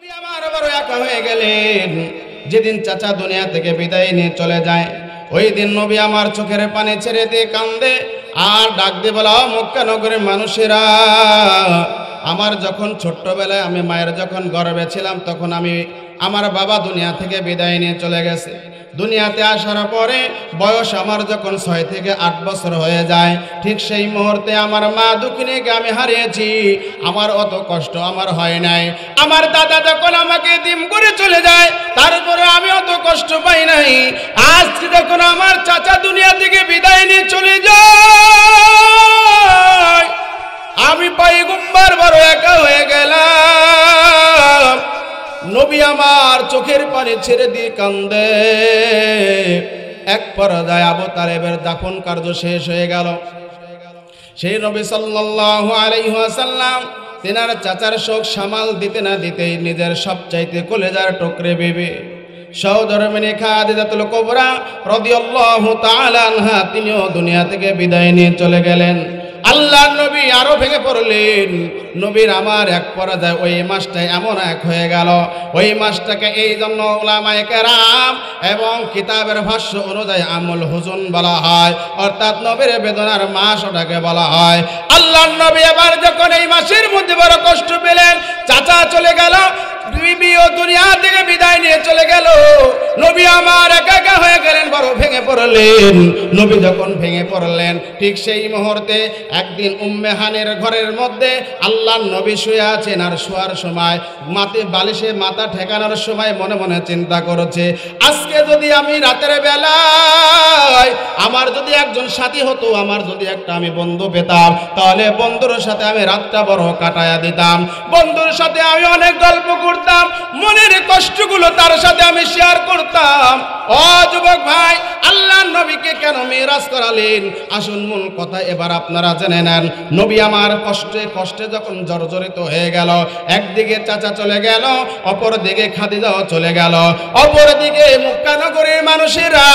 আমার বড় একা হয়ে গেলেন। যেদিন চাচা দুনিয়া থেকে বিদায় নিয়ে চলে যায়, ওই দিন নবী আমার চোখের পানি ছেড়ে দিয়ে কান্দে আর ডাক দিয়ে বলা, মক্কা নগরের মানুষেরা, আমার যখন ছোট্টবেলায় আমি মায়ের যখন গর্ভে ছিলাম, তখন আমার বাবা দুনিয়া থেকে বিদায় নিয়ে চলে গেছে। দুনিয়াতে আসার পরে বয়স আমার যখন 6 থেকে 8 বছর হয়ে যায়, ঠিক সেই মুহূর্তে আমার মা দুঃখিনীকে আমি হারিয়েছি। আমার অত কষ্ট আমার হয় নাই। আমার দাদা যখন আমাকে দিম করে চলে যায়, তারপরে আমি অত কষ্ট পাই নাই। আজকে যখন আমার চাচা দুনিয়া থেকে বিদায় নিয়ে চলে যায়, আমি পয়গম্বর বড় একা হয়ে গেলাম। নবী আমার চোখের পানি ছেড়ে দিয়ে কান্দে। এক পর্যায়ে আবু তালেবের দাফন কার্য শেষ হয়ে গেল। সেই নবী সাল্লাল্লাহু আলাইহি ওয়াসাল্লাম তেনার চাচার শোক সামাল দিতে না দিতেই নিজের সবচাইতে কলেজার টুকরে বিবি সহধর্মিণী খাদিজাতুল কুবরা রাদিয়াল্লাহু তাআলা আনহা তিনিও দুনিয়া থেকে বিদায় নিয়ে চলে গেলেন। আল্লাহর নবী আরো ভেঙে পড়লেন। নবীর আমার এক পর্যায়ে ওই মাসটা এমন এক হয়ে গেল, ওই মাসটাকে এই জন্য উলামায়ে কেরাম এবং কিতাবের ভাষ্য অনুযায়ী আমুল হুজুন বলা হয়, অর্থাৎ নবীর বেদনার মাস ওটাকে বলা হয়। আল্লাহর নবী এবার যখন এই মাসের মধ্যে বড় কষ্ট পেলেন, চাচা চলে গেল, বিবিও দুনিয়া থেকে বিদায় নিয়ে চলে গেল, নবী আমার একা একা হয়ে গেলেন, বড় ভেঙে পড়লেন। নবী যখন ভেঙে পড়লেন, ঠিক সেই মুহূর্তে একদিন উম্মে হানের ঘরের মধ্যে আল্লাহর নবী শুয়ে আছেন। আর শোয়ার সময় বালিশে মাথা ঠেকানোর সময় মনে মনে চিন্তা করেছে, আজকে যদি আমি রাতের বেলায় আমার যদি একজন সাথী হতো, আমার যদি একটা আমি বন্ধু পেতাম, তাহলে বন্ধুর সাথে আমি রাতটা বড় কাটায়া দিতাম, বন্ধুর সাথে আমি অনেক গল্প করতাম, মনের কষ্টগুলো তার সাথে আমি শেয়ার করতাম। ও যুবক ভাই, আল্লাহর নবীকে কেন মিরাজ করালেন? আসুন মূল কথা এবার আপনারা জেনে নেন। নবী আমার কষ্টে কষ্টে যখন জর্জরিত হয়ে গেল, একদিকে চাচা চলে গেল, অপর দিকে খাদিজাও চলে গেল, অপর দিকে মক্কা নগরীর মানুষেরা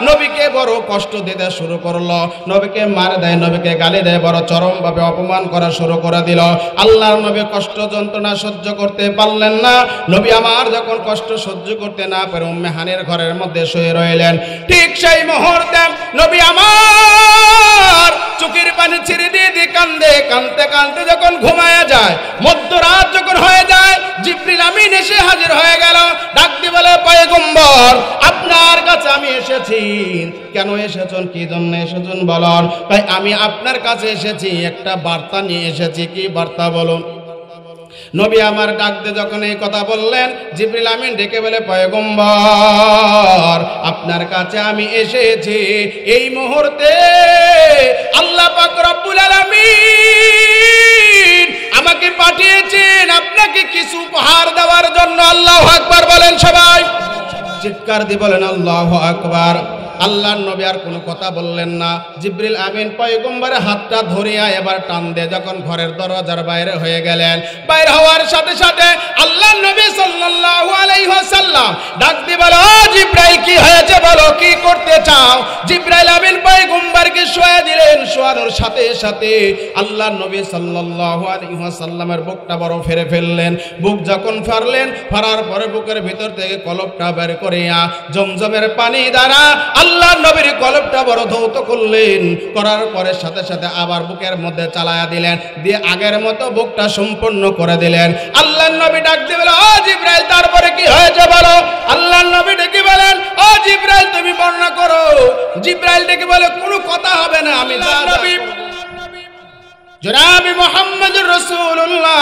নবীকে বড় কষ্ট দিতে শুরু করলো, নবীকে মার দেয়, নবীকে গালি দেয়, বড় চরমভাবে অপমান করা শুরু করে দিল। আল্লাহর নবী কষ্ট যন্ত্রণা সহ্য করতে পারলেন না। নবী আমার যখন কষ্ট সহ্য করতে না পারে উম্মে হানের ঘরের মধ্যে শুয়ে রইলেন। ঠিক সেই মুহূর্তে নবী আমার চোখের পানি ছেড়ে দিয়ে কান্দে, কানতে কানতে যখন ঘুমায়া যায়, মধ্যরাত যখন হয়ে যায়, জিবরিল আমিন এসে হাজির হয়ে গেল। ডাক দিয়ে বলে, পয়গম্বর আপনার কাছে আমি এসেছি। কেন এসেছেন, কি জন্য এসেছেন বলুন? তাই আমি আপনার কাছে এসেছি, একটা বার্তা নিয়ে এসেছি। কি বার্তা বলুন? নবী আমার ডাক দিয়ে যখন এই কথা বললেন, জিবরিল আমিন ডেকে বলে, পয়গম্বর আপনার কাছে আমি এসেছি, এই মুহূর্তে আল্লাহ পাক রব্বুল আলামিন আমাকে পাঠিয়েছেন আপনাকে কিছু উপহার দেওয়ার জন্য। আল্লাহু আকবার বলেন সবাই, চিৎকার দিয়ে বলেন আল্লাহু আকবার। আল্লাহর নবী আর কোনো কথা বললেন না। জিবরিল আমিন পয়গম্বরের হাতটা ধরিয়া এবার টান দিয়ে যখন ঘরের দরজার বাইরে হয়ে গেলেন, বাইরে হওয়ার সাথে সাথে আল্লাহর নবী সাল্লাল্লাহু আলাইহি ওয়াসাল্লাম ডাক দিয়ে বলে, ও জিবরাইল কি হয়েছে বলো, কি করতে চাও? জিবরাইল আমিন পয়গম্বরকে শোয়া দিলেন। শোয়ানোর সাথে সাথে আল্লাহর নবী সাল্লাল্লাহু আলাইহি ওয়াসাল্লামের বুকটা বড় ফেরে ফেললেন। বুক যখন ফাড়লেন, ফাড়ার পরে বুকের ভিতর থেকে কলবটা বের করিয়া জমজমের পানি দ্বারা আল্লাহর নবীর কলবটা বড় ধৌত করলেন। করার পরে সাথে সাথে আবার বুকের মধ্যে চালায়া দিলেন, দিয়ে আগের মতো বুকটা সম্পূর্ণ করে দিলেন। আল্লাহর নবী ডাক দিয়ে বলে, ও জিবরাইল তারপরে কি হয়েছে বলো? আল্লাহর নবী ডেকে বলেন, ও জিবরাইল তুমি বর্ণনা করো। জিবরাইল ডেকে বলে, কোনো কথা হবে না, আমি নবী জনাবে মুহাম্মদুর রাসূলুল্লাহ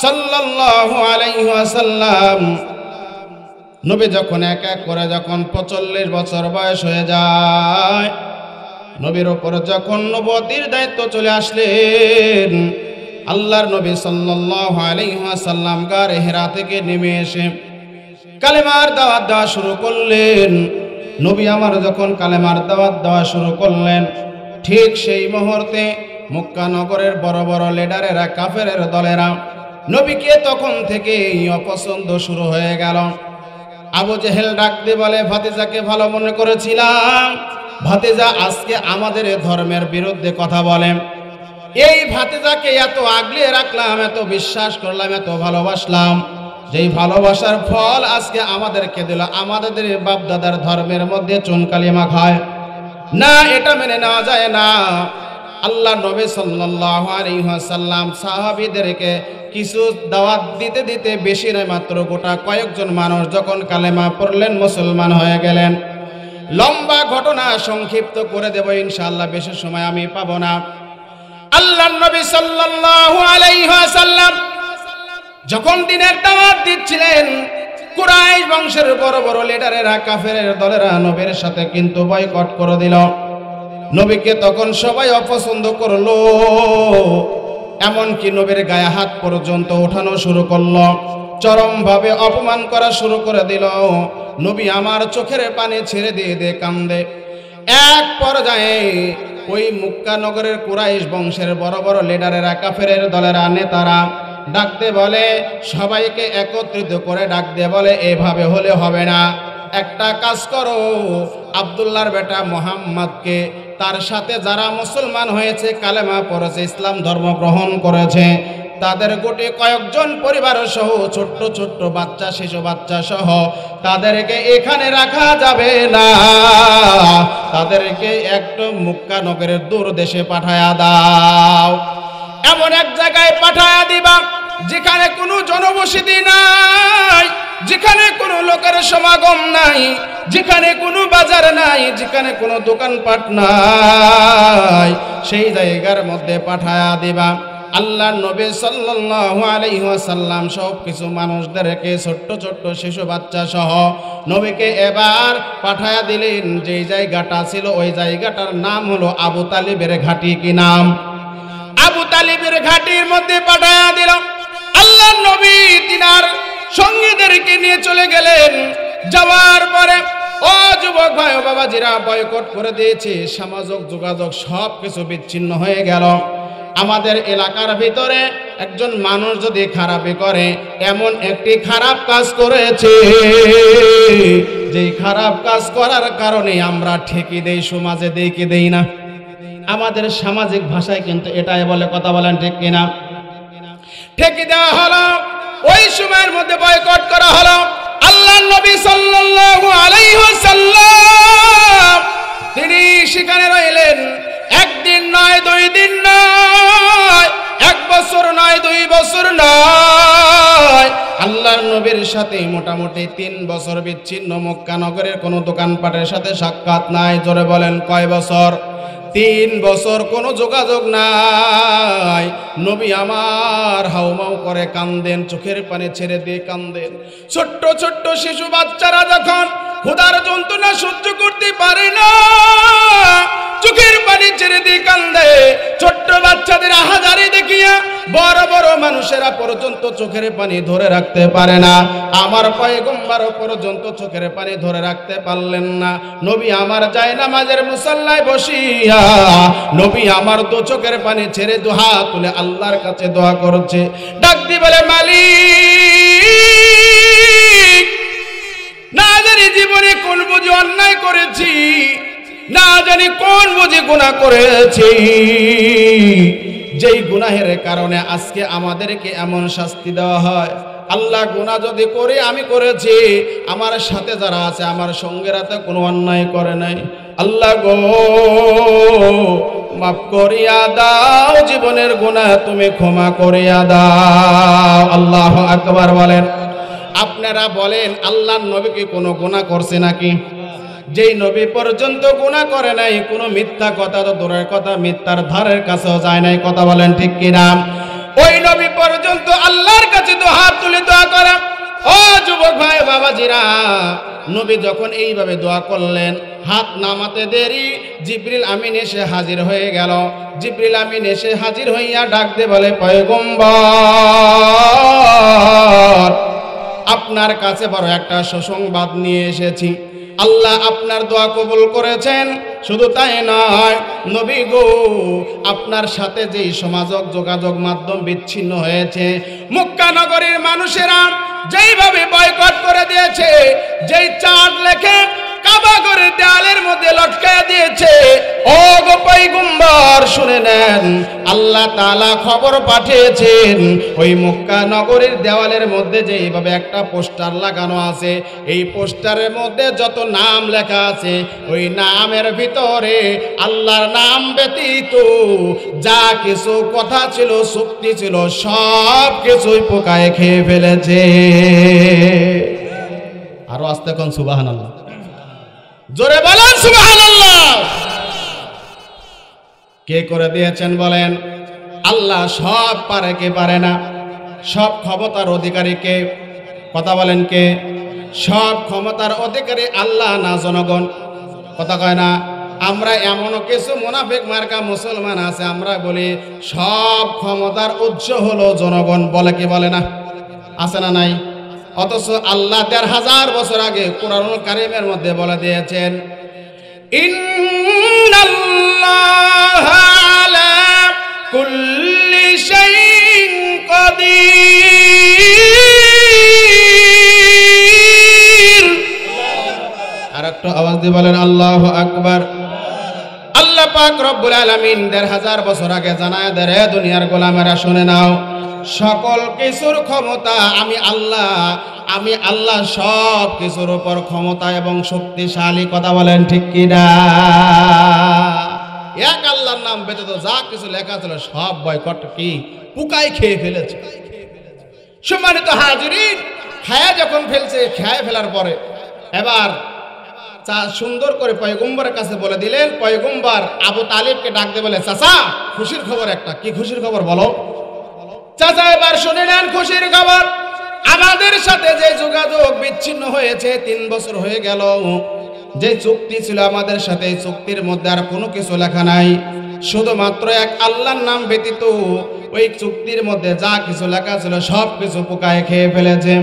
সাল্লাল্লাহু আলাইহি ওয়াসাল্লাম নবী যখন এক এক করে যখন 45 বছর বয়স হয়ে যায়, নবীর উপর যখন নবুয়তির দায়িত্ব চলে আসলেন, আল্লাহর নবী সাল্লাল্লাহু আলাইহি ওয়াসাল্লাম গারে হিরা থেকে নেমে এসে কালেমার দাওয়াত দেওয়া শুরু করলেন। নবী আমার যখন কালেমার দাওয়াত দেওয়া শুরু করলেন, ঠিক সেই মুহূর্তে মক্কা নগরের বড় বড় লিডারেরা, কাফেরের দলেরা নবীকে তখন থেকেই অপছন্দ শুরু হয়ে গেল। আবু জেহেল ডাক দিয়ে বলে, ভাতিজাকে ভালো মনে করেছিলাম, ভাতিজা আজকে আমাদের ধর্মের বিরুদ্ধে কথা বলে। এই ভাতিজাকে এত আগলিয়ে রাখলাম, এত বিশ্বাস করলাম, এত ভালোবাসলাম, যেই ভালোবাসার ফল আজকে আমাদেরকে দিল। আমাদের বাপ দাদার ধর্মের মধ্যে চুন কালিমা খায় না, এটা মেনে নেওয়া যায় না। আল্লাহ নবী সাল্লাল্লাহু আলাইহি ওয়াসাল্লাম সাহাবীদেরকে কিছু দাওয়াত দিতে দিতে, বেশি নয় মাত্র গোটা কয়েকজন মানুষ যখন কালেমা পড়লেন, মুসলমান হয়ে গেলেন। লম্বা ঘটনা সংক্ষিপ্ত করে দেব ইনশাআল্লাহ, বেশি সময় আমি পাবো না। আল্লাহ নবী সাল্লাল্লাহু আলাইহি ওয়াসাল্লাম যখন দিনের দাওয়াত দিচ্ছিলেন, কুরাইশ বংশের বড় বড় লিডারেরা, কাফেরের দলেরা নবীর সাথে কিন্তু বয়কট করে দিল। নবীকে তখন সবাই অপছন্দ করলো, এমনকি নবীর গায়ে হাত পর্যন্ত ওঠানো শুরু করলো, চরমভাবে অপমান করা শুরু করে দিল। নবী আমার চোখের পানি ছেড়ে দিয়ে দিয়ে কান্দে। এক পর্যায়ে ওই মক্কা নগরের কুরাইশ বংশের বড় বড় লিডারেরা, কাফেরের দলেরা, নেতারা ডাকতে বলে, সবাইকে একত্রিত করে ডাকতে বলে, এভাবে হলে হবে না, একটা কাজ করো, আব্দুল্লাহর বেটা মুহাম্মদকে, তার সাথে যারা মুসলমান হয়েছে, কালেমা পড়েছে, ইসলাম ধর্ম গ্রহণ করেছে, তাদের গোটে কয়েকজন পরিবার সহ, ছোট্ট ছোট্ট বাচ্চা, শিশু বাচ্চা সহ তাদেরকে এখানে রাখা যাবে না, তাদেরকে একদম মক্কা নগরের দূর দেশে পাঠায়া দাও। এমন এক জায়গায় পাঠায়া দিবা যেখানে কোনো জনবসতি নাই, যেখানে কোনো লোকের সমাগম নাই, যেখানে কোনো বাজার নাই, যেখানে কোনো দোকানপাট নাই, সেই জায়গার মধ্যে পাঠায়া দিবা। আল্লাহ নবী সাল্লাল্লাহু আলাইহি ওয়াসাল্লাম সব কিছু মানুষদেরকে, ছোট্ট ছোট্ট শিশু বাচ্চা সহ নবীকে এবার পাঠায়া দিলেন। যেই জায়গাটা ছিল ওই জায়গাটার নাম হলো আবু তালিবের ঘাটি। কি নাম? আবু তালিবের ঘাটির মধ্যে পাঠায়া দিল। আল্লাহ নবী তিনার সঙ্গীদেরকে নিয়ে চলে গেলেন। যাওয়ার পরে, ও যুবক ভাই ও বাবাজিরা, বয়কট করে দিয়েছে, সামাজিক যোগাযোগ সব কিছু বিচ্ছিন্ন হয়ে গেল। আমাদের এলাকার ভিতরে একজন মানুষ যদি খারাপই করে, এমন একটি খারাপ কাজ করেছে, যেই খারাপ কাজ করার কারণে আমরা ঠেকি দেই, সমাজে দেই কি দেই না? আমাদের সামাজিক ভাষায় কিন্তু এটাই বলে, কথা বলেন ঠিক কিনা? ঠেকি দেওয়া হলো, ওই সময়ের মধ্যে বয়কট করা হলো। আল্লাহ নবী সাল্লাল্লাহু আলাইহি ওয়াসাল্লাম তিনি সেখানে রইলেন। একদিন নয়, 2 দিন নয়, 1 বছর নয়, 2 বছর নয়, আল্লাহর নবীর সাথে মোটামুটি 3 বছর বিচ্ছিন্ন। মক্কা নগরের কোনো দোকানপাটের সাথে সাক্ষাৎ নাই। জোরে বলেন, কয় বছর? 3 বছর কোনো যোগাযোগ নাই। নবী আমার হাউমাউ করে কান্দেন, চোখের পানি ছেড়ে দিয়ে কান্দেন। ছোট্ট ছোট্ট শিশু বাচ্চারা যখন ক্ষুধার যন্ত্রণা সহ্য করতে পারে না, চোখের পানি ছেড়ে দিয়ে কান্দে। ছোট্ট বাচ্চাদের আহাজারি দেখিয়া বড় বড় মানুষেরা পর্যন্ত চোখের পানি ধরে রাখতে পারে না। আমার পয়গম্বরও পর্যন্ত চোখের পানি ধরে রাখতে পারলেন না। নবী আমার জায়নামাজের মুসাল্লায় বসিয়া নবী আমার 2 চোখের পানি ছেড়ে 2 হাত তুলে আল্লাহর কাছে দোয়া করছে। ডাক দিয়ে বলে, মালিক, না জানি জীবনে কোন বুঝি অন্যায় করেছি, না জানি কোন বুঝি গুনাহ করেছি, যেই গুনাহের কারণে আজকে আমাদেরকে এমন শাস্তি দেওয়া হয়। আল্লাহ, গুনাহ যদি করে আমি করেছি, আমার সাথে যারা আছে, আমার সঙ্গেরা তো কোনো অন্যায় করে নাই। আল্লাহ গো, মাফ করিয়া দাও, জীবনের গুনাহ তুমি ক্ষমা করিয়া দাও। আল্লাহু আকবার বলেন। আপনারা বলেন, আল্লাহর নবী কি কোনো গুনাহ করছে নাকি? যেই নবী পর্যন্ত গুনাহ করে নাই, কোনো মিথ্যা কথা তো দূরের কথা, মিথ্যার ধারের কাছেও যায় নাই। কথা বলেন ঠিক কিনা? ওই নবী পর্যন্ত আল্লাহর কাছে 2 হাত তুলে দোয়া করা। ও যুবক ভাই বাবাজিরা, নবী যখন এইভাবে দোয়া করলেন, হাত নামাতে দেরি জিবরিল আমিন এসে হাজির হয়ে গেল। জিবরিল আমিন এসে হাজির হইয়া ডাক দিয়ে বলে, পয়গম্বর, আপনার কাছে বড় একটা সুসংবাদ নিয়ে এসেছি। আল্লাহ আপনার দোয়া কবুল করেছেন। শুধু তাই নয়, নবী গো, আপনার সাথে যেই সমাজক যোগাযোগ মাধ্যম বিচ্ছিন্ন হয়েছে, মক্কা নগরীর মানুষেরা যেইভাবে বয়কট করে দিয়েছে, যেই চার্ট লেখে কাবা ঘরের দেয়ালের মধ্যে লটকায় দিয়েছে। ও গো পয়গম্বর শুনে নেন, আল্লাহ তাআলা খবর পাঠিয়েছেন ওই মক্কা নগরীর দেওয়ালের মধ্যে যে এইভাবে একটা পোস্টার লাগানো আছে, এই পোস্টারের মধ্যে যত নাম লেখা আছে ওই নামের ভিতরে আল্লাহর নাম ব্যতীত যা কিছু কথা ছিল, শক্তি ছিল, সব কিছুই পোকায় খেয়ে ফেলেছে। আরো আস্তে কোন সুবহানাল্লাহ, জোরে বলেন সুবহানাল্লাহ। কে করে দিয়েছেন বলেন? আল্লাহ। সব পারে কে পারে না? সব ক্ষমতার অধিকারী কে? কথা বলেন কে? সব ক্ষমতার অধিকারী আল্লাহ না জনগণ? কথা কয় না? আমরা এমনও কিছু মুনাফিক মার্কা মুসলমান আছে, আমরা বলি সব ক্ষমতার উৎস হলো জনগণ, বলে কি বলে না? আছে না নাই? অথচ আল্লাহ ১,৫০০ বছর আগে কোরআনুল কারীমের মধ্যে বলে দিয়েছেন, ইন্নাল্লাহা আলা কুল্লি শাইইন কাদির। আর একটু আওয়াজ দিয়ে বলেন আল্লাহু আকবার। আল্লাহ পাক রব্বুল আলামিন ১,৫০০ বছর আগে জানায় দেন, হে দুনিয়ার গোলামেরা শুনে নাও, সকল কিছুর ক্ষমতা আমি আল্লাহ সব কিছুর উপর ক্ষমতা এবং শক্তিশালী। কথা বলেন ঠিক কি না? এক আল্লাহর নাম ব্যতীত যা কিছু লেখা ছিল সব বয়কট কি পোকায় খেয়ে ফেলেছে। সম্মানিত হাজিরিন, খায়া যখন ফেলছে, খেয়ে ফেলার পরে এবার সুন্দর করে পয়গম্বরের কাছে বলে দিলেন। পয়গম্বর আবু তালিবকে ডাক দিয়ে বলে, চাচা খুশির খবর একটা। কি খুশির খবর বলো? চাচা এবার শুনে নেন খুশির খবর। আমাদের সাথে যে যোগাযোগ বিচ্ছিন্ন হয়েছে ৩ বছর হয়ে গেল, যে চুক্তি ছিল আমাদের সাথে, এই চুক্তির মধ্যে আর কোনো কিছু লেখা নাই, শুধুমাত্র এক আল্লাহর নাম ব্যতীত ওই চুক্তির মধ্যে যা কিছু লেখা ছিল সব কিছু পোকায় খেয়ে ফেলেছে।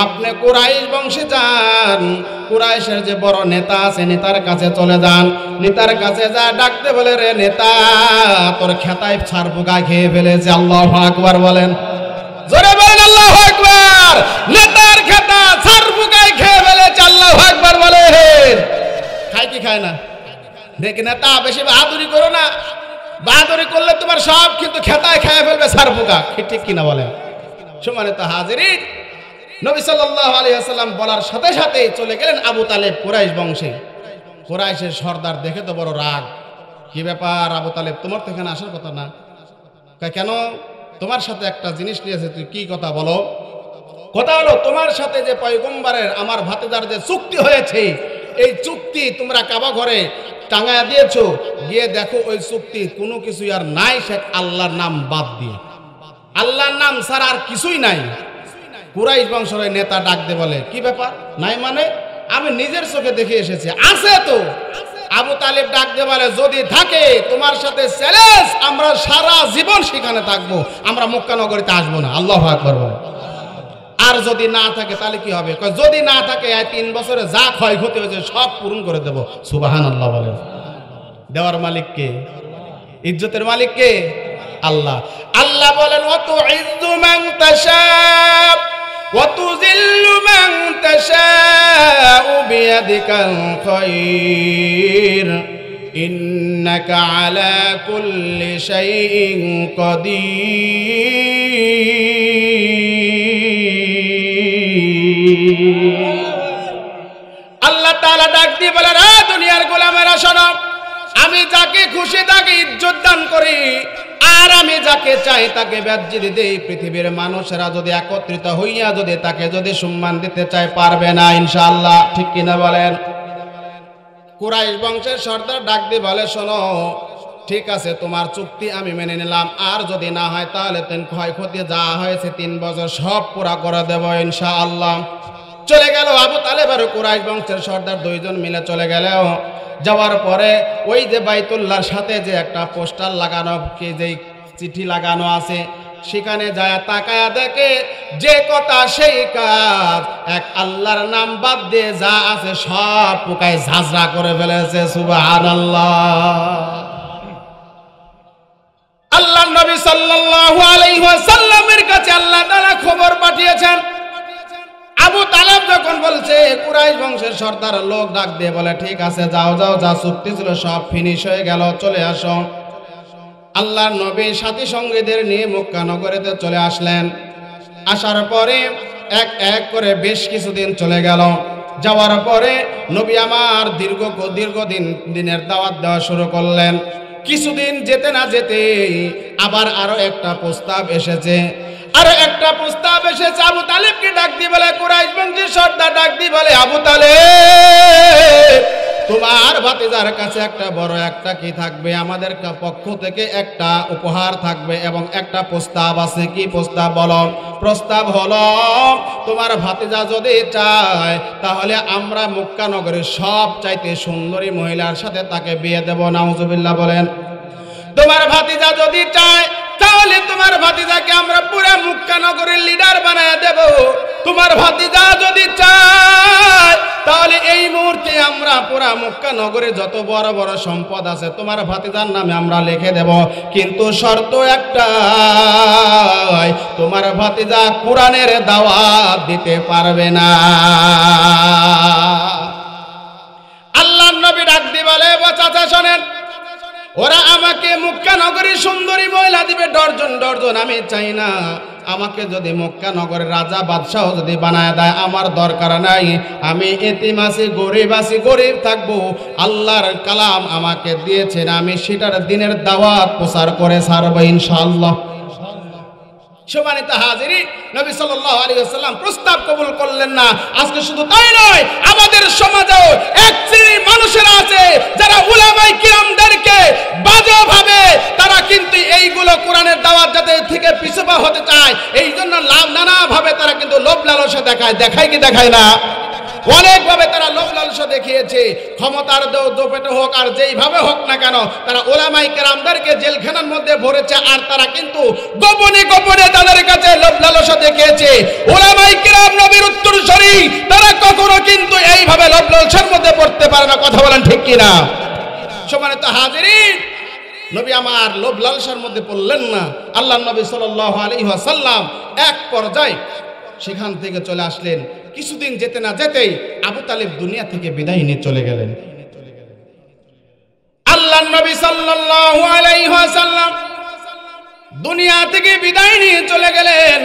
আপনি কুরাইশ বংশে যান, কুরাইশের যে বড় নেতা আছে নেতার কাছে চলে যান, নেতার কাছে যা ডাকতে বলে, রে নেতা, তোর খেতায় ছাড় পোকা খেয়ে ফেলেছে। আল্লাহু আকবার বলেন, জোরে বলেন আল্লাহু আকবার। নেতার খেতা ছাড় পোকায় খেয়ে ফেলেছে। আল্লাহু আকবার বলেন। খায় কি খায় না? দেখি নেতা বেশি বাহাদুরি করো না, বাহাদুরি করলে তোমার সব কিন্তু খেতায় খেয়ে ফেলবে ছাড় পোকা। ঠিক কিনা বলেন? সম্মানিত হাজিরিন, নবী সাল্লাল্লাহু আলাইহি ওয়াসাল্লাম বলার সাথে সাথে চলে গেলেন আবু তালেব কুরাইশ বংশে। কুরাইশের সর্দার দেখে তো বড় রাগ। কি ব্যাপার আবু তালেব, তোমার তো এখানে আসার কথা না? কেন? তোমার সাথে একটা জিনিস নিয়েছে, তুই কি কথা বলো? কথা হলো তোমার সাথে যে পয়গম্বরের আমার ভাতিজার যে চুক্তি হয়েছে, এই চুক্তি তোমরা কাবা ঘরে টাঙায়া দিয়েছো, গিয়ে দেখো ওই চুক্তি কোনো কিছু আর নাই, সে আল্লাহর নাম বাদ দিয়ে, আল্লাহর নাম ছাড়া আর কিছুই নাই। কুরাইশ বংশের নেতা ডাক দিয়ে বলে, কি ব্যাপার নাই মানে? আমি নিজের চোখে দেখে এসেছি, আছে তো। আবু তালিব ডাক দিয়ে বলে, যদি থাকে তোমার সাথে চ্যালেঞ্জ, আমরা সারা জীবন সেখানে থাকবো, আমরা মক্কা নগরীতে আসবো না। আল্লাহু আকবার বলে। আর যদি না থাকে তাহলে কি হবে? যদি না থাকে ৩ বছরে যা ক্ষয়ক্ষতি হয়েছে সব পূরণ করে দেব। সুবহানাল্লাহ বলেন। দেওয়ার মালিক কে? ইজ্জতের মালিক কে? আল্লাহ। আল্লাহ বলেন, ওয়াতুইজ্জু মান তাশা ওয়াতুযিল্লু মান তাশাউ বিয়াদিকাল খায়র ইন্নাকা আলা কুল্লি শাইইন কাদির। আল্লাহ তাআলা ডাক দিয়ে বলেন, রে দুনিয়ার গোলামেরা শোনো, আমি যাকে খুশি তাকে ইজ্জত দান করি, আর আমি যাকে চাই তাকে বেজ্জতি দেই। পৃথিবীর মানুষেরা যদি একত্রিত হইয়া যদি তাকে যদি সম্মান দিতে চায়, পারবে না ইনশাআল্লাহ। ঠিক কিনা বলেন? কুরাইশ বংশের সর্দার ডাক দিয়ে বলে, শোনো, ঠিক আছে তোমার চুক্তি আমি মেনে নিলাম, আর যদি না হয় তাহলে ক্ষয়ক্ষতি যা হয়েছে 3 বছর সব পুরা করে দেব ইনশাআল্লাহ। চলে গেল আবু তালেব আর কুরাইশ বংশের সর্দার 2 জন মিলে চলে গেল। যাওয়ার পরে ওই যে বাইতুল্লাহর সাথে যে একটা পোস্টার লাগানো, যে চিঠি লাগানো আছে, সেখানে যায় তাকায়া দেখে যে কথা সেই কাজ, এক আল্লাহর নাম বাদ দিয়ে যা আছে সব পোকায় ঝাঁঝরা করে ফেলেছে। সুবহানাল্লাহ। আল্লাহ নবী সাল্লাল্লাহু আলাইহি ওয়াসাল্লামের কাছে আল্লাহ তাআলা খবর পাঠিয়েছেন। আবু তালেব যখন বলল, বলছে, কুরাইশ বংশের সর্দার লোক ডাক দিয়ে বলে, ঠিক আছে যাও যাও, যা চুক্তি ছিল সব ফিনিশ হয়ে গেল, চলে আসো। আল্লাহর নবী সাথী সঙ্গীদের নিয়ে মক্কা নগরীতে চলে আসলেন। আসার পরে এক এক করে বেশ কিছুদিন চলে গেল। যাওয়ার পরে নবী আমার দীর্ঘদিন দিনের দাওয়াত দেওয়া শুরু করলেন। কিছুদিন যেতে না যেতে আবার আরো একটা প্রস্তাব এসেছে। আবু তালেবকে ডাক দিয়ে বলে, কুরাইশ বংশের সর্দার ডাক দিয়ে বলে, আবু তালেব, তোমার ভাতিজার কাছে একটা বড় একটা কি থাকবে, আমাদের পক্ষ থেকে একটা উপহার থাকবে এবং একটা প্রস্তাব আছে। কি প্রস্তাব বলো? প্রস্তাব হলো, তোমার ভাতিজা যদি চায় তাহলে আমরা মক্কা নগরের সব চাইতে সুন্দরী মহিলার সাথে তাকে বিয়ে দেব। নাউজুবিল্লাহ বলেন। তোমার ভাতিজা যদি চায় তাহলে তোমার ভাতিজাকে আমরা পুরো মক্কা নগরের লিডার বানায় দেব। তোমার ভাতিজা যদি চায় তাহলে এই মুহূর্তে আমরা পুরা মক্কা নগরে যত বড় বড় সম্পদ আছে তোমার ভাতিজার নামে আমরা লিখে দেব, কিন্তু শর্ত একটা, তোমার ভাতিজা কোরআনের দাওয়াত দিতে পারবে না। আল্লাহর নবী ডাক দিয়ে বলে, চাচা শোনেন, ওরা আমাকে মক্কা নগরীর সুন্দরী মহিলা দিবে ডর্জন ডর্জন, আমি চাই না। আমাকে যদি মক্কা নগরের রাজা বাদশাহ যদি বানায় দেয়, আমার দরকার নাই। আমি এতিম আছি, গরিব থাকবো। আল্লাহর কালাম আমাকে দিয়েছেন, আমি সেটার দিনের দাওয়াত প্রচার করে ছাড়বো ইনশাআল্লাহ। সম্মানিত হাজিরিন, নবী সাল্লাল্লাহু আলাইহি ওয়াসাল্লাম প্রস্তাব কবুল করলেন না। আজকে শুধু তাই নয়, আমাদের সমাজেও এক শ্রেণীর মানুষেরা আছে যারা উলামায়ে কিরামদেরকে বাজেভাবে তারা কিন্তু এইগুলো কোরআনের দাওয়াত যাতে থেকে পিছপা হতে চায়, এই জন্য নানাভাবে তারা কিন্তু লোভ লালসা দেখায় কি দেখায় না? অনেকভাবে তারা লোভ লালসা দেখিয়েছে। ক্ষমতার দোপেটে হোক আর যেইভাবে হোক না কেন, তারা উলামায়ে কেরামদেরকে জেলখানার মধ্যে ভরেছে। আর তারা কিন্তু গোপনে গোপনে তাদের কাছে লোভ লালসা দেখিয়েছে। উলামায়ে কেরাম নবীর উত্তরসূরি, তারা কখনো কিন্তু এইভাবে লোভ লালসার মধ্যে পড়তে পারে না। কথা বলেন ঠিক কিনা? সম্মানিত হাজিরিন, নবী আমার লোভ লালসার মধ্যে পড়লেন না। আল্লাহর নবী সাল্লাল্লাহু আলাইহি ওয়াসাল্লাম এক পর্যায়ে সেখান থেকে চলে আসলেন। কিছুদিন যেতে না যেতেই আবু তালেব দুনিয়া থেকে বিদায় নিয়ে চলে গেলেন। আল্লাহর নবী সাল্লাল্লাহু আলাইহি ওয়াসাল্লাম দুনিয়া থেকে বিদায় নিয়ে চলে গেলেন।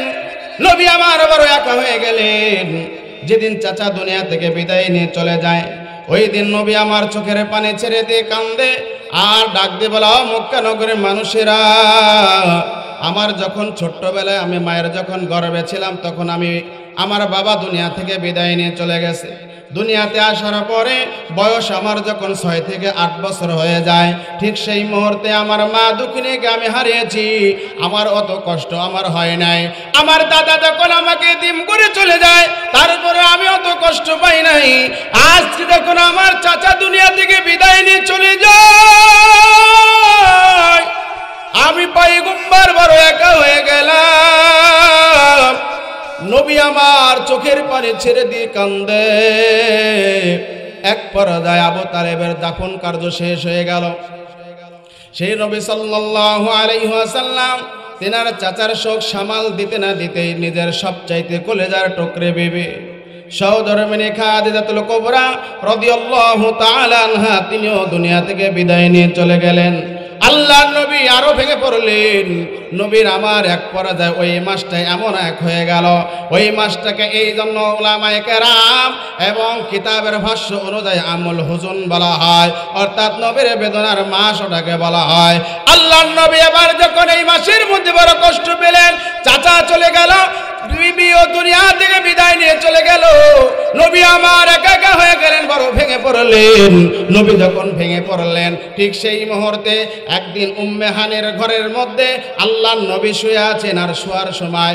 নবী আমার বড় একা হয়ে গেলেন। যেদিন চাচা দুনিয়া থেকে বিদায় নিয়ে চলে যায়, ওই দিন নবী আমার চোখের পানি ছেড়ে দিয়ে কান্দে আর ডাক দিয়ে বলা, মক্কা নগরের মানুষেরা, আমার যখন ছোট্টবেলায় আমি মায়ের যখন গর্ভে ছিলাম তখন আমার বাবা দুনিয়া থেকে বিদায় নিয়ে চলে গেছে। দুনিয়াতে আসার পরে বয়স আমার যখন 6 থেকে 8 বছর হয়ে যায়, ঠিক সেই মুহূর্তে আমার মা দুঃখিনীকে আমি হারিয়েছি। আমার অত কষ্ট আমার হয় নাই। আমার দাদা যখন আমাকে এতিম করে চলে যায়, তারপরে আমি অত কষ্ট পাই নাই। আজ যখন আমার চাচা দুনিয়া থেকে বিদায় নিয়ে চলে যায়, আমি পয়গম্বর বড় একা হয়ে গেলাম। নবী আমার চোখের পানি ছেড়ে দিয়ে কান্দে। এক পর্যায়ে আবু তালেবের দাফন কার্য শেষ হয়ে গেল। সেই নবী সাল্লাল্লাহু আলাইহি ওয়াসাল্লাম তেনার চাচার শোক সামাল দিতে না দিতেই নিজের সবচাইতে কলেজার টুকরে বিবি সহধর্মিণী খাদিজাতুল কুবরা রাদিয়াল্লাহু তাআলা আনহা তিনিও দুনিয়া থেকে বিদায় নিয়ে চলে গেলেন। আল্লাহর নবী আরো ভেঙে পড়লেন। নবীর আমার এক পর্যায়ে ওই মাসটাই এমন এক হয়ে গেল, ওই মাসটাকে এই জন্য উলামায়ে কেরাম এবং কিতাবের ভাষ্য অনুযায়ী আমুল হুজুন বলা হয়, অর্থাৎ নবীর বেদনার মাস ওটাকে বলা হয়। আল্লাহর নবী এবার যখন এই মাসের মধ্যে বড় কষ্ট পেলেন, চাচা চলে গেল, বিবিও দুনিয়া থেকে বিদায় নিয়ে চলে গেল, নবী আমার একা একা হয়ে গেলেন, বড় ভেঙে পড়লেন। নবী যখন ভেঙে পড়লেন, ঠিক সেই মুহূর্তে একদিন উম্মে হানির ঘরের মধ্যে আল্লাহর নবী শুয়ে আছেন। আর শোয়ার সময়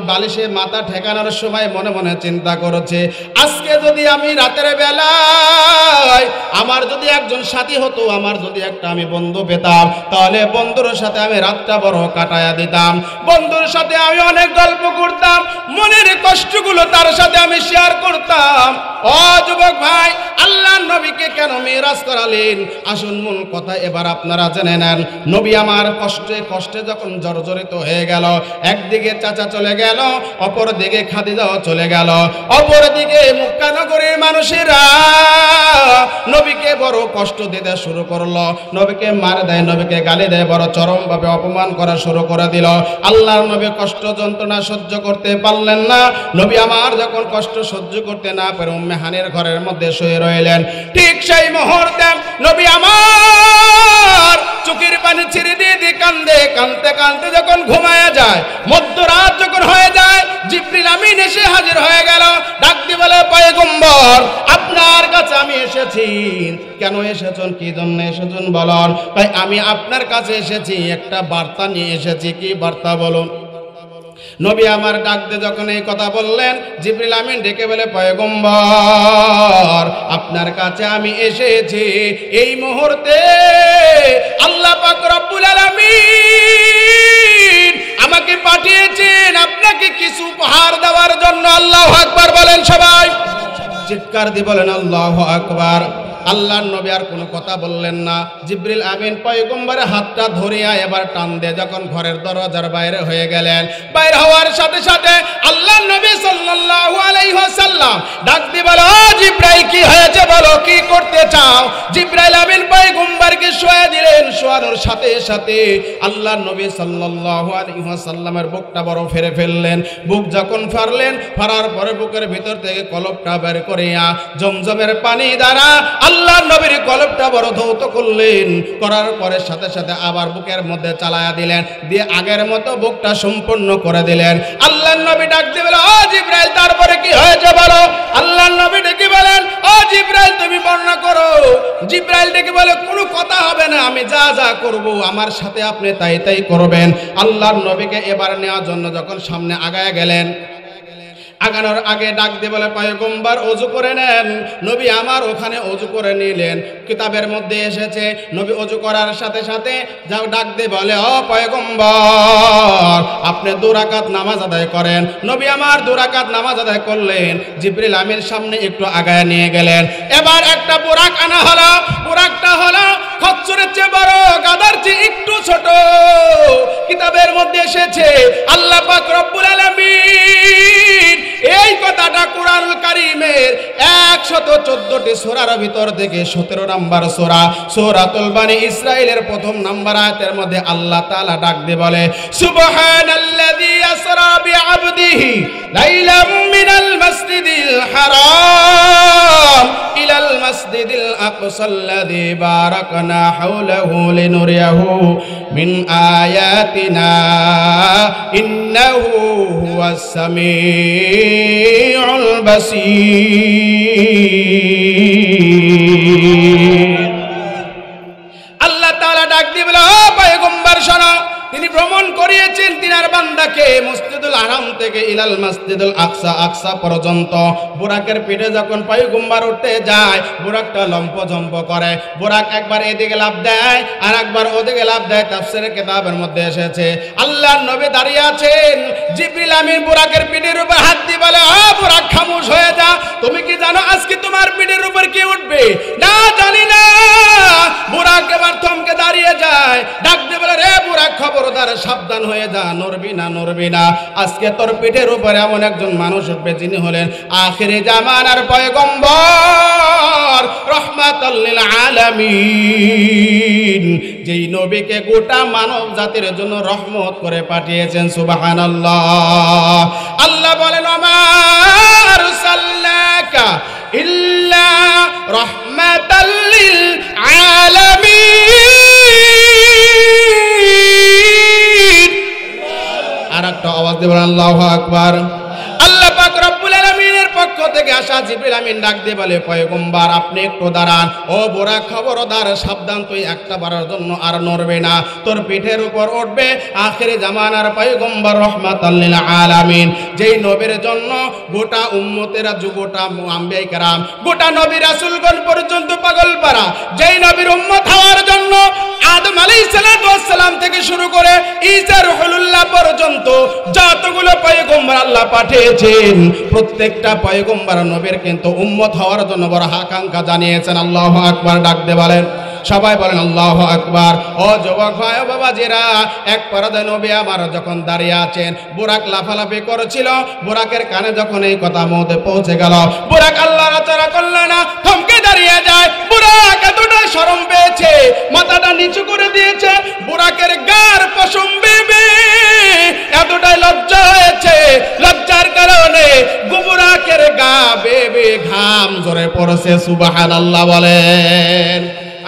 বালিশে মাথা ঠেকানোর সময় মনে মনে চিন্তা করছে, আজকে যদি আমি রাতের বেলায় আমার যদি একজন সাথী হতো, আমার যদি একটা আমি বন্ধু পেতাম, তাহলে বন্ধুর সাথে আমি রাতটা বড় কাটায়া দিতাম, বন্ধুর সাথে আমি অনেক গল্প করতাম, মনের কষ্টগুলো তার সাথে আমি শেয়ার করতাম। ও যুবক ভাই, আল্লাহর নবীকে কেন মিরাজ করালেন? আসুন মূল কথা এবার আপনারা জেনে নেন। নবী আমার কষ্টে কষ্টে যখন জর্জরিত হয়ে গেল, একদিকে চাচা চলে গেল, অপর দিকে খাদিজাও চলে গেল, অপর দিকে মক্কা নগরীর মানুষেরা নবীকে বড় কষ্ট দিতে শুরু করলো, নবীকে মার দেয়, নবীকে গালি দেয়, বড় চরমভাবে অপমান করা শুরু করে দিল। আল্লাহর নবী কষ্ট যন্ত্রণা সহ্য করতে পারলেন না। নবী আমার যখন কষ্ট সহ্য করতে না পারে উম্মে হানির ঘরের মধ্যে শুয়ে রইলেন। ঠিক সেই মুহূর্তে নবী আমার চোখের পানি ছেড়ে দিয়ে কান্দে কানতে কানতে যখন ঘুমায়া যায়, মধ্যরাত যখন হয়ে যায়, জিবরিল আমিন এসে হাজির হয়ে গেল। ডাক দিয়ে বলে, পয়গম্বর আপনার কাছে আমি এসেছি। কেন এসেছেন, কি জন্য এসেছেন বলুন? তাই আমি আপনার কাছে এসেছি, একটা বার্তা নিয়ে এসেছি। কি বার্তা বলুন? নবী আমার ডাক দিয়ে যখন এই কথা বললেন, জিবরিল আমিন ডেকে বলে, পয়গম্বর আপনার কাছে আমি এসেছি, এই মুহূর্তে আল্লাহ পাক রব্বুল আলামিন আমাকে পাঠিয়েছেন আপনাকে কিছু উপহার দেওয়ার জন্য। আল্লাহু আকবার বলেন সবাই, চিৎকার দিয়ে বলেন আল্লাহু আকবার। আল্লাহর নবী আর কোনো কথা বললেন না। জিবরিল আমিন পয়গম্বরের হাতটা ধরিয়া এবার টান দিয়ে যখন ঘরের দরজার বাইরে হয়ে গেলেন, বাইরে হওয়ার সাথে সাথে আল্লাহর নবী সাল্লাল্লাহু আলাইহি ওয়াসাল্লাম ডাক দিয়ে বলে, ও জিবরাইল কি হয়েছে বলো, কি করতে চাও? জিবরাইল আমিন পয়গম্বরকে শোয়া দিলেন। শোয়ানোর সাথে সাথে আল্লাহর নবী সাল্লাল্লাহু আলাইহি ওয়াসাল্লামের বুকটা বড় ফেরে ফেললেন। বুক যখন ফাড়লেন, ফাড়ার পরে বুকের ভিতর থেকে কলবটা বের করিয়া জমজমের পানি দ্বারা আল্লাহর নবীর কলবটা বড় ধৌত করলেন। করার পরে সাথে সাথে আবার বুকের মধ্যে চালায়া দিলেন, দিয়ে আগের মতো বুকটা সম্পূর্ণ করে দিলেন। আল্লাহর নবী ডাক দিয়ে বলে, ও জিবরাইল তারপরে কি হয়েছে বলো? আল্লাহর নবী ডেকে বলেন, ও জিবরাইল তুমি বর্ণনা করো। জিবরাইল ডেকে বলে, কোনো কথা হবে না, আমি যা যা করব আমার সাথে আপনি তাই তাই করবেন। আল্লাহর নবীকে এবার নেওয়ার জন্য যখন সামনে আগায় গেলেন, আগানোর আগে ডাক দিয়ে বলে, পয়গম্বর ওযু করে নেন। নবী আমার ওখানে ওযু করে নিলেন। কিতাবের মধ্যে এসেছে নবী ওযু করার সাথে সাথে যাও ডাক দিয়ে বলে, ও পয়গম্বর আপনি 2 রাকাত নামাজ আদায় করেন। নবী আমার 2 রাকাত নামাজ আদায় করলেন। জিবরিল আমির সামনে একটু আগায় নিয়ে গেলেন। এবার একটা বুরাক আনা হলো। বুরাকটা হলো খচ্চরের চেয়ে বড়, গাধার চেয়ে একটু ছোট। কিতাবের মধ্যে এসেছে আল্লাহ পাক রব্বুল আলামিন এই কথাটা কুরআনুল কারীমের 114টি সূরার ভিতর থেকে 17 নম্বর সূরা সূরাতুল বনী ইসরাঈলের প্রথম নম্বর আয়াতের মধ্যে আল্লাহ তাআলা ডাক দিয়ে বলে, সুবহানাল্লাযী আসরা বিআবদিহি লাইলাম মিনাল মাসজিদিল হারাম ইলাল মাসজিদিল আকসাল্লাযী বারাকনা হাওলাহু লিনুরিয়াহু মিন আয়াতিনা ইন্নাহু হুয়াস সামিউল বাসীর। আল্লাহ তাআলা ডাক দিয়ে বলে, ও পয়গম্বর শোনো, তিনি ভ্রমণ করিয়েছেন তিনার বান্দাকে মসজিদুল হারাম থেকে ইলাল মসজিদুল আকসা, আকসা পর্যন্ত। বুরাকের পিঠে যখন পয়গম্বর উঠতে যায়, বুরাকটা লম্পজম্প করে। বুরাক একবার এদিকে লাফ দেয় আর একবার ওদিকে লাফ দেয়। তাফসীরের কিতাবের মধ্যে এসেছে আল্লাহর নবী দাঁড়িয়ে আছেন, জিবরিল আমিন বুরাকের পিঠের উপর হাত দিয়ে বলে, ও বুরাক খামোশ হয়ে যা, তুমি কি জানো আজকে তোমার পিঠের উপর কে উঠবে? না জানি না। বুরাক এবার থমকে দাঁড়িয়ে যায়, ডাক দিয়ে বলে, রে বুরাক খবরদার সাবধান হয়ে যা, নড়বি না, নড়বি না। আজকে তোর পিঠের উপরে এমন একজন মানুষ উঠবে যিনি হলেন আখিরে জামানার পয়গম্বর রাহমাতাল লিল আলামিন, যেই নবীকে গোটা মানব জাতির জন্য রহমত করে পাঠিয়েছেন। সুবহানাল্লাহ। আল্লাহ বলেন, ওমা আরসালনাকা ইল্লা রাহমাতাল লিল আলামিন। আর একটা আওয়াজ দিয়ে বলেন আল্লাহু আকবার। আল্লাহ পাক রব্বুল আলামিন আসমানের পক্ষ থেকে আসা জিবরিল আমিন ডাক দিয়ে বলে, পয়গম্বর আপনি একটু দাঁড়ান। ও বুরাক খবরদার, সাবধান, তুই একটা বারের জন্য আর নড়বে না, তোর পিঠের উপর উঠবে আখিরি জামানার পয়গম্বর রাহমাতাল লিল আলামিন, যেই নবীর জন্য গোটা উম্মতেরা, গোটা আম্বিয়া কেরাম, গোটা নবী রাসূলগণ পর্যন্ত পাগল পারা, যেই নবীর উম্মত হওয়ার জন্য আদম আলাইহিস সালাম থেকে শুরু করে ঈসা রুহুল্লাহ পর্যন্ত যতগুলো পয়গম্বর আল্লাহ পাঠিয়েছেন, প্রত্যেকটা পয়গম্বর নবীর কিন্তু উম্মত হওয়ার জন্য বড় আকাঙ্ক্ষা জানিয়েছেন। আল্লাহু আকবার ডাক দিয়ে বলেন, সবাই বলেন আল্লাহু আকবার। ও যুবক ভাই ও বাবাজিরা, এক পর্দায় নবী আমার যখন দাঁড়িয়ে আছেন, বুরাক লাফালাফি করেছিল, বুরাকের কানে যখন এই কথা মধ্যে পৌঁছে গেল, বুরাক আল্লাহ রাচরা করল না, থমকে দাঁড়িয়ে যায়। বুরাক এতটাই শরম পেয়েছে, মাথাটা নিচু করে দিয়েছে, বুরাকের গার পশম বেবে এতটাই লজ্জা হয়েছে, লজ্জার কারণে বুরাকের গা বেবে ঘাম ঝরে পড়েছে। সুবহানাল্লাহ বলেন।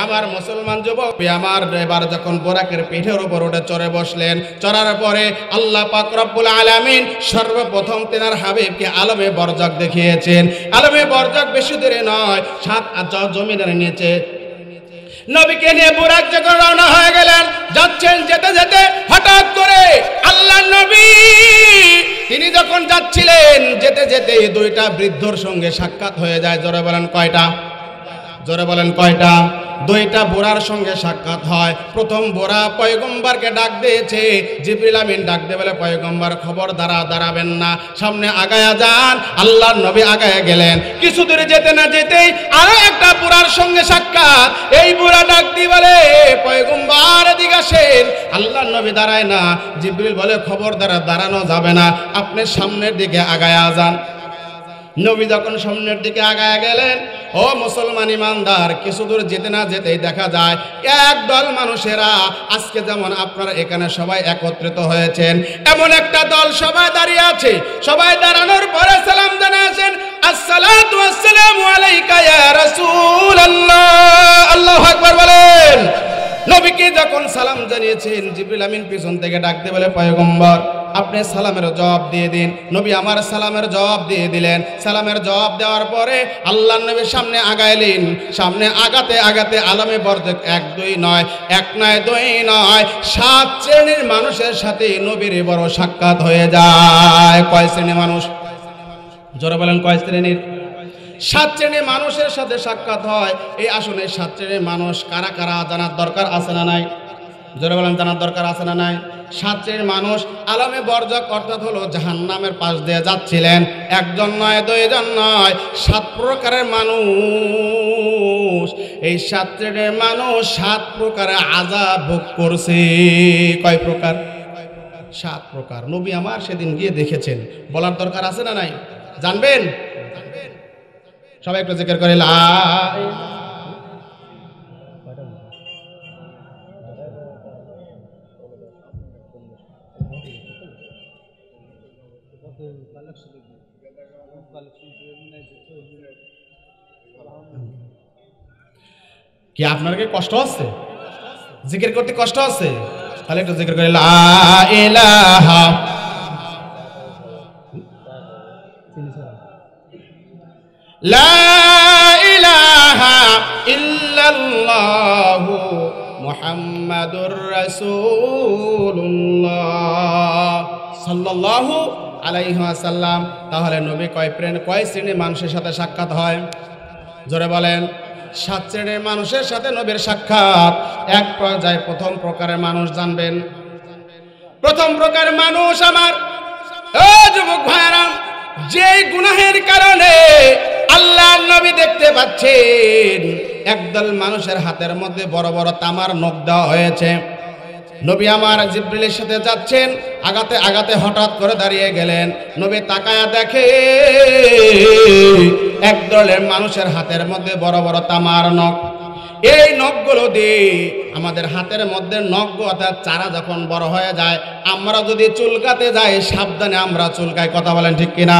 আমার মুসলমান যুবক আমার, এবার যখন বুরাকের পিঠের উপর উঠে চড়ে বসলেন, চড়ার পরে আল্লাহ পাক রব্বুল আলামিন সর্বপ্রথম তেনার হাবিবকে আলমে বরজক দেখিয়েছেন। আলমে বরজক বেশি দূরে নয়, 7 জমিনের নিচে নবীকে নিয়ে বুরাক যখন রওনা হয়ে গেলেন, যাচ্ছেন, যেতে যেতে হঠাৎ করে আল্লাহর নবী তিনি যখন যাচ্ছিলেন, যেতে যেতে দুইটা বৃদ্ধর সঙ্গে সাক্ষাৎ হয়ে যায়। জোরে বলেন কয়টা? জোরে বলেন কয়টা? দুইটা বুড়ার সঙ্গে সাক্ষাৎ হয়। প্রথম বুড়া পয়গম্বরকে ডাক দিয়েছে, জিবরিল আমিন ডাক দিয়ে বলে, পয়গম্বর খবর দাঁড়াবেন না, সামনে আগায়া যান। আল্লাহর নবী আগায়া গেলেন, কিছু দূরে যেতে না যেতেই আরো একটা বুড়ার সঙ্গে সাক্ষাৎ। এই বুড়া ডাক দিয়ে বলে, পয়গম্বর এদিকে আসেন। আল্লাহর নবী দাঁড়ায় না, জিবরিল বলে, খবর দাঁড়ানো যাবে না, আপনি সামনের দিকে আগায়া যান। নবী যখন সামনের দিকে আগায় গেলেন, ও মুসলমান ইমানদার, কিছু দূর যেতে না যেতেই দেখা যায় একদল মানুষেরা, আজকে যেমন আপনারা এখানে সবাই একত্রিত হয়েছেন, এমন একটা দল সবাই দাঁড়িয়ে আছে। সবাই দাঁড়ানোর পরে সালাম জানাচ্ছেন, আসসালাতু ওয়াসসালামু আলাইকা ইয়া রাসূলুল্লাহ। আল্লাহু আকবার বলেন। নবীকে যখন সালাম জানিয়েছেন, জিবরিল আমিন পিছন থেকে ডাক দিয়ে বলে, পয়গম্বর আপনি সালামের জবাব দিয়ে দিন। নবী আমার সালামের জবাব দিয়ে দিলেন। সালামের জবাব দেওয়ার পরে আল্লাহর নবী সামনে আগাইলেন। সামনে আগাতে আগাতে আলমে বরজক 1 2 নয়, 1 নয় 2 নয়, 7 শ্রেণীর মানুষের সাথে নবীর বড় সাক্ষাৎ হয়ে যায়। কয় শ্রেণীর মানুষ? জোরে বলেন, কয় শ্রেণীর? 7 শ্রেণীর মানুষের সাথে সাক্ষাৎ হয়। এই আসনে 7 শ্রেণীর মানুষ কারা কারা জানার দরকার আছে না নাই? জোরে বলেন, জানার দরকার আছে না নাই? 7 শ্রেণীর মানুষ আলমে বরজক অর্থাৎ হলো জাহান্নামের পাশ দিয়ে যাচ্ছিলেন। 1 জন নয়, 2 জন নয়, 7 প্রকারের মানুষ। এই 7 শ্রেণীর মানুষ 7 প্রকারের আযাব ভোগ করছে। কয় প্রকার? 7 প্রকার। নবী আমার সেদিন গিয়ে দেখেছেন, বলার দরকার আছে না নাই? জানবেন? সবাই একটু জিকির করে লা কি আপনার কি কষ্ট হচ্ছে? জিকির করতে কষ্ট হচ্ছে? তাহলে একটু জিকির করে লা ইলাহা লা ইলাহা ইল্লাল্লাহু মুহাম্মাদুর রাসূলুল্লাহ সাল্লাল্লাহু আলাইহি ওয়াসাল্লাম। তাহলে নবী কয় শ্রেণীর মানুষের সাথে সাক্ষাৎ হয়? জোরে বলেন। 7 শ্রেণীর মানুষের সাথে নবীর সাক্ষাৎ। এক পর্যায়ে প্রথম প্রকারের মানুষ জানবেন। প্রথম প্রকারের মানুষ আমার ও যুবক ভাইরা, যে গুনাহের কারণে আল্লাহর নবী দেখতে পাচ্ছেন একদল মানুষের হাতের মধ্যে বড় বড় তামার নখ দেওয়া হয়েছে। নবী আমার জিবরিলের সাথে যাচ্ছেন, আগাতে আগাতে হঠাৎ করে দাঁড়িয়ে গেলেন। নবী তাকায়া দেখে একদলের মানুষের হাতের মধ্যে বড় বড় তামার নখ। এই নখগুলো দিয়ে আমাদের হাতের মধ্যে নখ অর্থাৎ চারা যখন বড় হয়ে যায়, আমরা যদি চুলকাতে যাই সাবধানে আমরা চুলকাই। কথা বলেন ঠিক কিনা?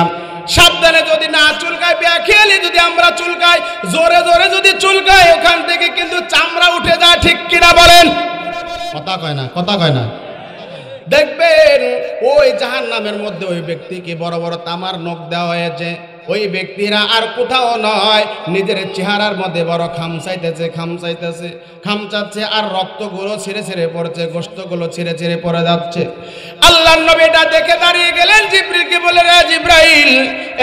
সাবধানে যদি না চুলকাই, বেখেয়ালি যদি আমরা চুলকাই, জোরে জোরে যদি চুলকাই, ওখান থেকে কিন্তু চামড়া উঠে যায়। ঠিক কিনা বলেন? কথা কয় না, কথা কয় না। দেখবেন ওই জাহান্নামের মধ্যে ওই ব্যক্তিকে বড় বড় তামার নখ দেওয়া হয়েছে। ওই ব্যক্তিরা আর কোথাও নয়, নিজের চেহারার মধ্যে বড় খামচাইতেছে, খামচাচ্ছে, আর রক্তগুলো ছিঁড়ে ছিঁড়ে পড়ছে, গোশতগুলো ছিঁড়ে ছিঁড়ে পড়ে যাচ্ছে। আল্লাহর নবী এটা দেখে দাঁড়িয়ে গেলেন, জিবরিলকে বলে, রে জিবরাইল,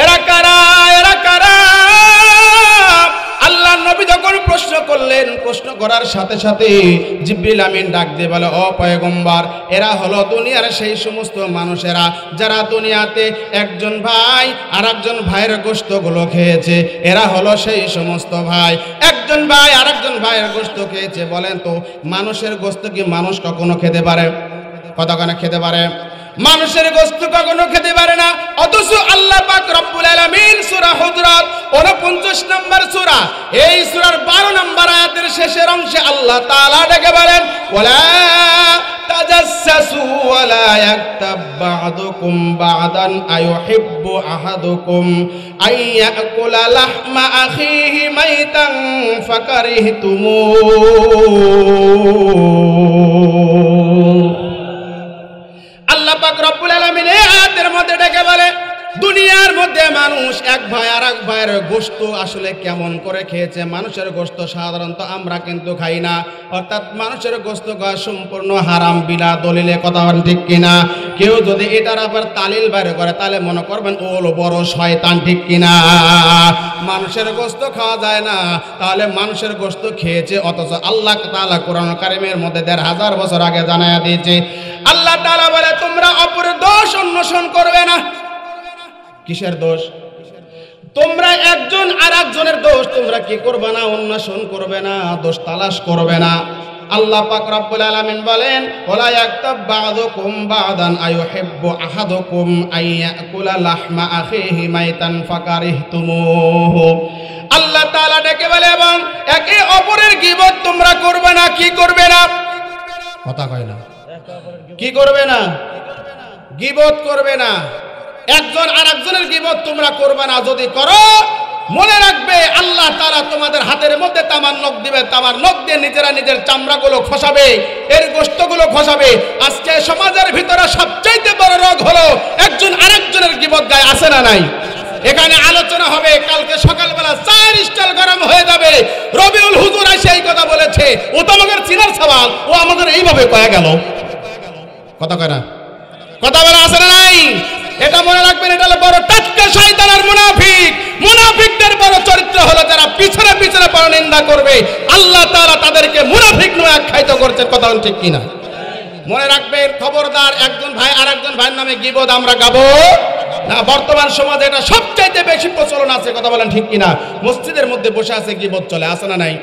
এরা কারা, এরা কারা? আল্লাহর নবী যখন প্রশ্ন করলেন, প্রশ্ন করার সাথে সাথে জিবরিল আমিন ডাক দিয়ে বলে, ও পয়গম্বর, এরা হলো দুনিয়ার সেই সমস্ত মানুষেরা যারা দুনিয়াতে একজন ভাই আর একজন ভাইয়ের গোশতগুলো খেয়েছে। এরা হলো সেই সমস্ত ভাই, একজন ভাই আর একজন ভাইয়ের গোশত খেয়েছে। বলেন তো, মানুষের গোশত কি মানুষ কখনো খেতে পারে? কতক্ষণে খেতে পারে? মানুষের গোশত কখনো খেতে পারে না। অথচ আল্লাহ পাক রব্বুল আলামিন সূরা হুজরাত 49 নম্বর সূরা, এই সূরার 12 নম্বর আয়াতের শেষের অংশে আল্লাহ তাআলা ডেকে বলেন, ওয়ালা তাজাসসু ওয়ালা ইয়াকতাব বা'দুকুম বা'দান আইয়ুহিব্বু আহাদুকুম আইয়াকুলা লাহমা আখিহি মাইতান ফাকারিহতুমুহু। আল্লাহ পাক রব্বুল আলামিন এই আয়াতের মধ্যে ডেকে বলে, দুনিয়ার মধ্যে মানুষ এক ভাই আর এক ভাইয়ের গোশত আসলে কেমন করে খেয়েছে। মানুষের গোশত সাধারণত আমরা কিন্তু খাই না, অর্থাৎ মানুষের গোশত খাওয়া সম্পূর্ণ হারাম বিনা দলিলে। কথা বলেন ঠিক কিনা? কেউ যদি এটার আবার তালিল বাইর করে তাহলে মনে করবেন ও হলো বড় শয়তান, ঠিক কিনা? মানুষের গোশত খাওয়া যায় না, তাহলে মানুষের গোশত খেয়েছে। অথচ আল্লাহ তাআলা কোরআন কারীমের মধ্যে ১৫০০ বছর আগে জানায়া দিয়েছে। আল্লাহ তাআলা বলে, তোমরা অপরের দোষ অন্বেষণ করবে না। কিসের দোষ? তোমরা একজন আর একজনের দোষ তোমরা কি করবে না? অন্বেষণ করবে না, দোষ তালাশ করবে না। আল্লাহ পাক রব্বুল আলামিন বলেন, ওয়ালা ইয়াকতাব বা'দুকুম বা'দান আইয়ুহিব্বু আহাদুকুম আইয়াকুলা লাহমা আখিহি মাইতান ফাকারিহতুমুহু। আল্লাহ তাআলা ডেকে বলে, এবং একে অপরের গীবত তোমরা করবে না। কি করবে না? কথা কয় না। কি করবে না? গীবত করবে না। একজন আর একজনের গীবত তোমরা করবে না। যদি করো, মনে রাখবে আল্লাহ তাআলা তোমাদের হাতের মধ্যে তামার নখ দিবে, তামার নখ দিয়ে নিজেরা নিজের চামড়াগুলো খসাবে, এর গোশতগুলো খসাবে। আজকে সমাজের ভিতরে সবচাইতে বড় রোগ হলো একজন আরেকজনের গীবত গায়ে। আছে না নাই? এখানে আলোচনা হবে, কালকে সকালবেলা 4 স্টল গরম হয়ে যাবে। রবিউল হুজুর এসে এই কথা বলেছে, ও তো আমাদের চিনার সওয়াল, ও আমাদের এইভাবে কয়ে গেল। কথা কয় না? কথা বলা আছে না নাই? এটা মনে রাখবেন, এটা হলো বড় টাটকা শয়তান আর মুনাফিক। মুনাফিকদের বড় চরিত্র হলো যারা পিছনে পিছনে পরনিন্দা করবে। আল্লাহ তাআলা তাদেরকে মুনাফিক নয় আখ্যায়িত করছেন। কথা ঠিক কিনা? মনে রাখবেন, খবরদার, একজন ভাই আর একজন ভাইয়ের নামে গীবত আমরা গাবো না। বর্তমান সমাজে এটা সবচাইতে বেশি প্রচলন আছে। কথা বলেন ঠিক কিনা? মসজিদের মধ্যে বসে আছে গীবত চলে, আছে না নাই?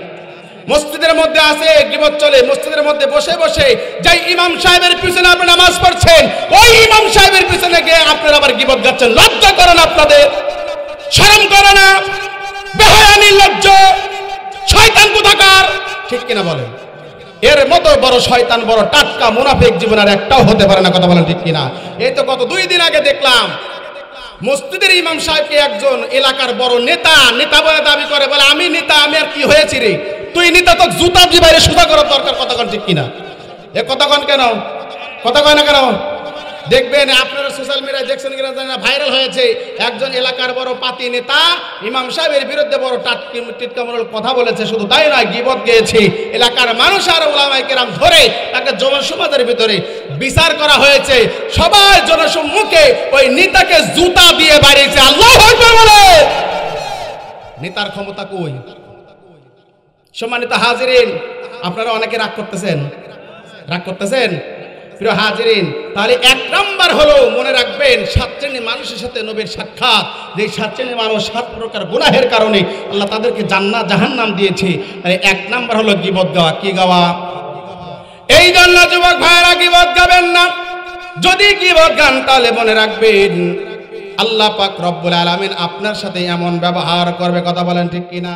মসজিদের মধ্যে আছে গীবত চলে। মসজিদের মধ্যে বসে বসে যাই ইমাম সাহেবের পিছনে আপনি নামাজ পড়ছেন, ওই ইমাম সাহেবের পিছনে গিয়ে আপনারা আবার গীবত গাচ্ছেন। লজ্জা করে না আপনাদের? শরম করে না? বেহায়া নির্লজ্জ শয়তান কোথাকার, ঠিক কিনা বলেন? এর মতো বড় শয়তান, বড় টাটকা মুনাফিক জীবন আর একটাও হতে পারে না। কথা বলেন ঠিক কিনা? এই তো গত 2 দিন আগে দেখলাম, মসজিদের ইমাম সাহেবকে একজন এলাকার বড় নেতা বলে দাবি করে, বলে আমি নেতা, আমি আর কি হয়েছি রে? তুই নেতা, তো জুতা দিয়ে বাইরে সোজা করার দরকার। কথা কন ঠিক কিনা? এ কথা কন কেন? কথা কয় না কেন? দেখবেন আপনারা সোশ্যাল মিডিয়ায় দেখছেন কিনা জানি না, ভাইরাল হয়েছে একজন এলাকার বড় পাতি নেতা ইমাম সাহেবের বিরুদ্ধে বড় টিটকামূলক কথা বলেছে। শুধু তাই নয়, গীবত গেয়েছে। এলাকার মানুষ আর উলামায়ে কেরাম ধরে তাকে জনসমাজের ভিতরে বিচার করা হয়েছে। সবাই জনসম্মুখে ওই নেতাকে জুতা দিয়ে বাড়িয়েছে। আল্লাহু আকবার বলে। নেতার ক্ষমতা কই? সম্মানিত হাজিরিন, আপনারা অনেকে রাগ করতেছেন। প্রিয় হাজিরিন, তাহলে 1 নাম্বার হলো, মনে রাখবেন, 7 শ্রেণীর মানুষের সাথে নবীর সাক্ষাৎ। যে 7 শ্রেণীর মানুষ 7 প্রকার গুনাহের কারণে আল্লাহ তাদেরকে জান্নাত জাহান্নাম দিয়েছে। আর 1 নাম্বার হলো গীবত গাওয়া। কি গাওয়া? এই জন্য যুবক ভাইরা গীবত গাবেন না। যদি গীবত গান তাহলে মনে রাখবেন আল্লাহ পাক রব্বুল আলামিন আপনার সাথে এমন ব্যবহার করবে। কথা বলেন ঠিক কিনা?